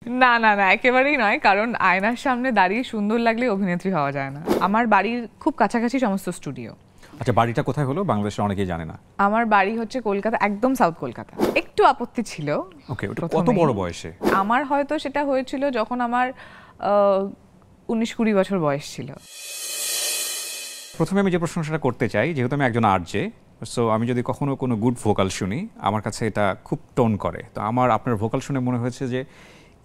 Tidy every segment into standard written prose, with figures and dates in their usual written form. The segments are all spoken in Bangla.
না না না, একেবারেই নয়, কারণ আয়নার সামনে দাঁড়িয়ে সুন্দর লাগলে অভিনেত্রী হওয়া যায় না। আমার বাড়ির খুব কাছাকাছি সমস্ত স্টুডিও। আচ্ছা, বাড়িটা কোথায় হলো? বাংলাদেশের অনেকেই জানে না। আমার বাড়ি হচ্ছে কলকাতা, একদম সাউথ কলকাতা। একটু আপত্তি ছিল। ওকে, ওটা কত বড় বয়সে? আমার হয়তো সেটা হয়েছিল যখন আমার 19-20 বছর বয়স ছিল। প্রথমে আমি যে প্রশংসাটা করতে চাই, যেহেতু আমি একজন আরজে, সো আমি যদি কখনো কোনো গুড ভোকাল শুনি, আমার কাছে এটা খুব টোন করে। তো আপনার ভোকাল শুনে মনে হয়েছে যে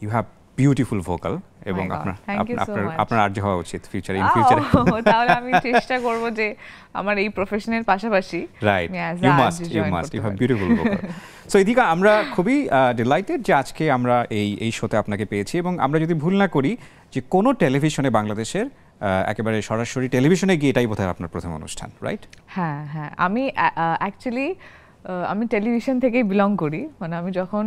ইউ হ্যাভ বিউটিফুল ভোকাল, এবং আপনার আরজে হওয়া উচিত ফিউচারে, ইন ফিউচারে। তাহলে আমি চেষ্টা করব যে আমার এই প্রফেশনের পাশাপাশি right, you have beautiful vocal. So ইদিকা, আমরা খুবই ডিলাইটেড যে আজকে আমরা এই শোতে আপনাকে পেয়েছি, এবং আমরা যদি ভুল না করি যে কোনো টেলিভিশনে বাংলাদেশের একেবারে সরাসরি টেলিভিশনে গিয়ে এটাই বোধহয় আপনার প্রথম অনুষ্ঠান, রাইট? হ্যাঁ হ্যাঁ, আমি অ্যাকচুয়ালি আমি টেলিভিশন থেকেই বিলং করি। মানে আমি যখন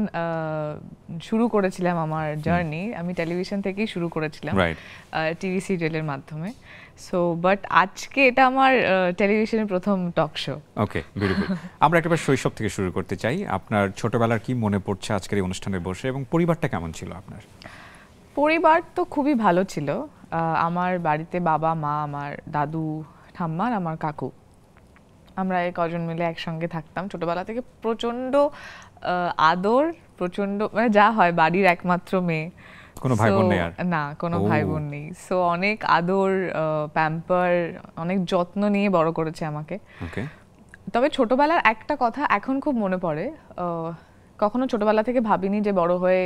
শুরু করেছিলাম আমার জার্নি, আমি টেলিভিশন থেকেই শুরু করেছিলাম, টিভি সিরিয়ালের মাধ্যমে। সো বাট আজকে এটা আমার টেলিভিশনের প্রথম টক শো। ওকে, বিউটিফুল। আমরা একেবারে শৈশব থেকে শুরু করতে চাই। আপনার ছোটবেলার কি মনে পড়ছে আজকের এই অনুষ্ঠানে বসে, এবং পরিবারটা কেমন ছিল আপনার? পরিবার তো খুবই ভালো ছিল। আমার বাড়িতে বাবা মা, আমার দাদু ঠাম্মা, আমার কাকু, আমরা এই কজন মিলে একসঙ্গে থাকতাম ছোটবেলা থেকে। প্রচন্ড আদর, প্রচন্ড, মানে যা হয় বাড়ির একমাত্র মেয়ে, কোনো ভাই বোন নেই? আর না, কোনো ভাই বোন নেই। সো অনেক আদর, প্যাম্পার, অনেক যত্ন নিয়ে বড় করেছে আমাকে। তবে ছোটবেলার একটা কথা এখন খুব মনে পড়ে, কখনো ছোটবেলা থেকে ভাবিনি যে বড় হয়ে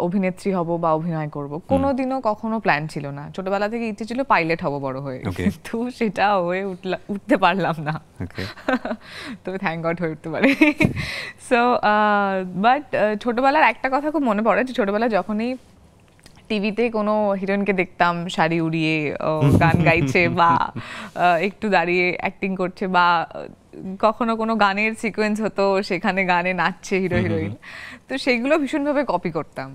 অভিনেত্রী হব বা অভিনয় করব, কোনোদিনও কখনো প্ল্যান ছিল না। ছোটবেলা থেকে ইচ্ছে ছিল পাইলট হব বড় হয়ে, কিন্তু সেটা হয়ে উঠতে পারলাম না। তবে থ্যাংক গড হয়ে উঠতে পারে। সো বাট ছোটবেলার একটা কথা খুব মনে পড়ে, যে ছোটবেলা যখনই টিভিতে কোনো হিরোইনকে দেখতাম শাড়ি উড়িয়ে গান গাইছে, বা একটু দাঁড়িয়ে অ্যাক্টিং করছে, বা কখনো কোনো গানের সিকোয়েন্স হতো, সেখানে গানে নাচছে হিরো হিরোইন, তো সেইগুলো ভীষণভাবে কপি করতাম।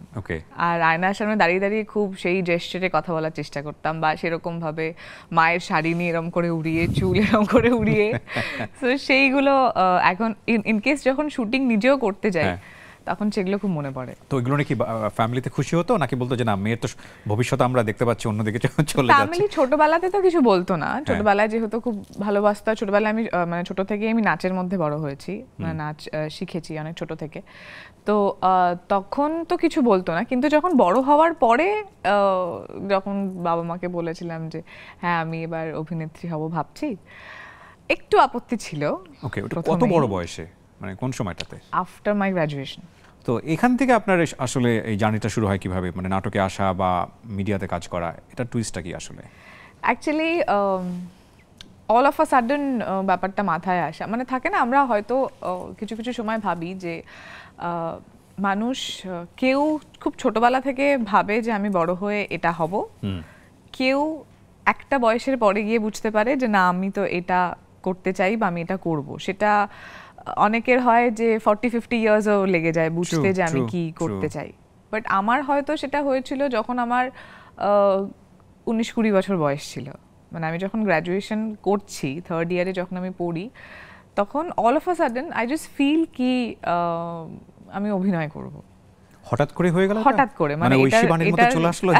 আর আয়নার সামনে দাঁড়িয়ে দাঁড়িয়ে খুব সেই জেস্টারে কথা বলার চেষ্টা করতাম, বা সেরকম ভাবে মায়ের শাড়ি নিয়ে এরম করে উড়িয়ে, চুল এরম করে উড়িয়ে। তো সেইগুলো এখন ইনকেস যখন শুটিং নিজেও করতে যাই, তখন সেগুলো খুব মনে পড়ে। তো এগুলো নাকি ফ্যামিলিতে খুশি হতো, নাকি বলতো যে না, মেয়ের তো ভবিষ্যৎ আমরা দেখতে পাচ্ছি অন্যদিকে চলে যাচ্ছে? ফ্যামিলি ছোটবেলাতে তো কিছু বলতো না। ছোটবেলায় যেহেতু খুব ভালোবাসতো, ছোটবেলায় আমি মানে ছোট থেকেই আমি নাচের মধ্যে বড় হয়েছি, মানে নাচ শিখেছি অনেক ছোট থেকে। তো তখন তো কিছু বলতো না, কিন্তু যখন বড় হওয়ার পরে যখন বাবা মাকে বলেছিলাম যে হ্যাঁ আমি এবার অভিনেত্রী হব ভাবছি, একটু আপত্তি ছিল। ওকে, ওটা কত বড় বয়সে, মানে কোন সময়টাতে? After my graduation. তো এখান থেকে আপনার আসলে এই জার্নিটা শুরু হয় কিভাবে, মানে নাটকে আসা বা মিডিয়াতে কাজ করা, এটা টুইস্টটা কি আসলে? Actually all of a sudden ব্যাপারটা মাথায় আসা, মানে থাকে না, আমরা হয়তো কিছু কিছু সময় ভাবি যে মানুষ, কেউ খুব ছোটবেলা থেকে ভাবে যে আমি বড় হয়ে এটা হব, কেউ একটা বয়সের পরে গিয়ে বুঝতে পারে যে না, আমি তো এটা করতে চাই বা আমি এটা করব। সেটা অনেকের হয় যে 40-50 ইয়ার্সও লেগে যায় বুঝতে যে আমি কি করতে চাই। বাট আমার হয়তো সেটা হয়েছিল যখন আমার 19-20 বছর বয়স ছিল। মানে আমি যখন গ্র্যাজুয়েশন করছি, থার্ড ইয়ারে যখন আমি পড়ি, তখন all of a sudden I just feel কি আমি অভিনয় করব। হঠাৎ করে হয়ে গেল? হঠাৎ করে, মানে ওই শিবানীর মতো চলে আসলো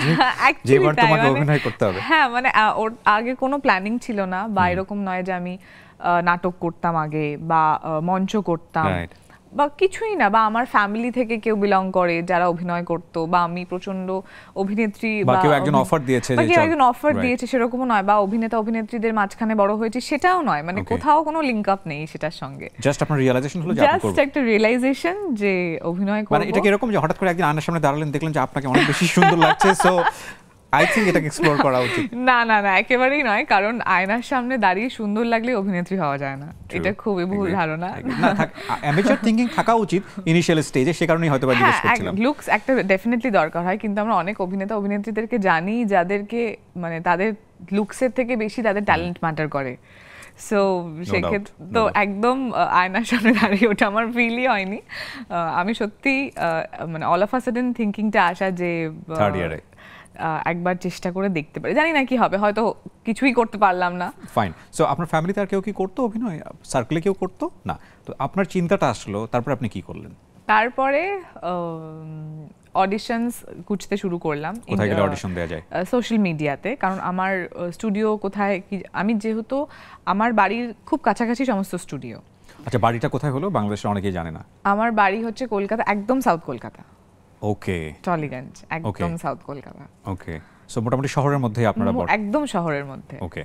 যে এবার তোমাকে অভিনয় করতে হবে। হ্যাঁ, মানে ওর আগে কোনো প্ল্যানিং ছিল না, বা এরকম নয় যে আমি নাটক করতাম আগে বা মঞ্চ করতাম বা কিছুই না, বা আমার ফ্যামিলি থেকে কেউ বিলং করে যারা অভিনয় করতো, বা আমি প্রচন্ড অভিনেত্রী, বা কেউ একজন অফার দিয়েছে সেরকমও নয়, বা অভিনেতা অভিনেত্রীদের মাঝখানে বড় হয়েছে সেটাও নয়, মানে কোথাও কোনো লিংক আপ নেই সেটার সঙ্গে। জাস্ট আপনার রিয়ালাইজেশন হলো যে আপনি করবেন, জাস্ট একটা রিয়ালাইজেশন যে অভিনয় করব। মানে এটা কি এরকম যে হঠাৎ করে একদিন আয়নার সামনে দাঁড়ালেন, দেখলেন যে আপনাকে অনেক বেশি সুন্দর লাগছে, সো আই থিংক এটাকে এক্সপ্লোর করা উচিত? না না না, একেবারেই নয়, কারণ আয়নার সামনে দাঁড়িয়ে সুন্দর লাগলে অভিনেত্রী হওয়া যায় না, এটা খুবই ভুল ধারণা। অ্যামেচার থিংকিং থাকা উচিত ইনিশিয়াল স্টেজে, সে কারণেই হয়তো জিজ্ঞেস করছিলাম। লুকস একটা ডেফিনেটলি দরকার হয়, কিন্তু আমরা অনেক অভিনেতা অভিনেত্রীদেরকে জানি যাদেরকে মানে তাদের লুকসের থেকে বেশি তাদের ট্যালেন্ট ম্যাটার করে। সো সেক্ষেত্রে তো একদম আয়নার সামনে দাঁড়িয়ে ওটা আমার ফিলই হয়নি। আমি সত্যি মানে অল অফ আ সাডেন থিঙ্কিংটা আসা যে থার্ড ইয়ারে একবার চেষ্টা করে দেখতে পারি, জানি না কি হবে, হয়তো কিছুই করতে পারলাম না। ফাইন। সো আপনার ফ্যামিলিতে আর কেউ কি করতো অভিনয়? সার্কেলে কেউ করতো না? তো আপনার চিন্তাটা আসলো, তারপর আপনি কি করলেন? তারপরে অডিশনস খুঁজতে শুরু করলাম। কোথায় গেলে অডিশন দেওয়া যায়? সোশ্যাল মিডিয়াতে, কারণ আমার স্টুডিও কোথায় কি, আমি যেহেতু আমার বাড়ির খুব কাছাকাছি সমস্ত স্টুডিও। আচ্ছা, বাড়িটা কোথায় হলো? বাংলাদেশে অনেকেই জানে না। আমার বাড়ি হচ্ছে কলকাতা, একদম সাউথ কলকাতা। ওকে, টলিগঞ্জ, একদম সাউথ কলকাতা। ওকে, সো মোটামুটি শহরের মধ্যে আপনারা? একদম শহরের মধ্যে। ওকে।